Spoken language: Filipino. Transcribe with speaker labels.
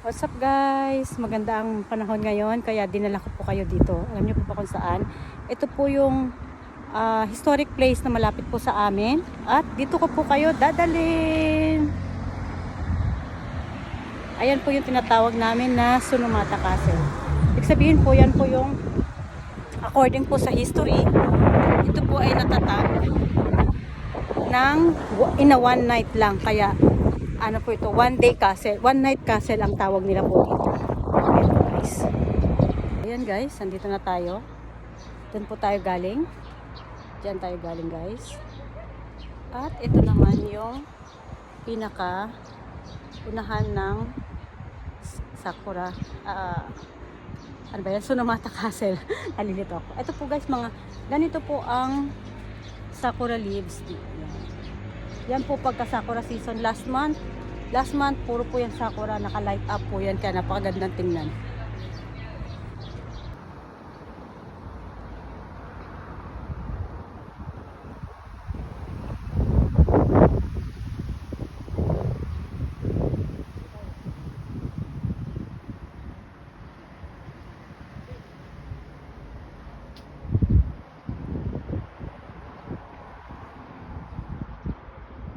Speaker 1: What's up guys? Maganda ang panahon ngayon kaya dinala ko po kayo dito. Alam niyo po ba kung saan? Ito po yung historic place na malapit po sa amin at dito ko po kayo dadalhin. Ayan po yung tinatawag namin na Sunumata Castle. Ibig sabihin po yan po yung according po sa history, ito po ay natatag ng in a one night lang, kaya ano po ito, one night castle ang tawag nila po dito. Ayan guys, nandito na tayo. Doon po tayo galing. Diyan tayo galing guys. At ito naman yung pinaka unahan ng Sakura. Ano ba yan? Sunumata Castle. Nalilito ako. Ito po guys, mga ganito po ang Sakura leaves. Yan po pagka Sakura season last month, puro po yan Sakura, naka-light up po yan, kaya napakagandang tingnan.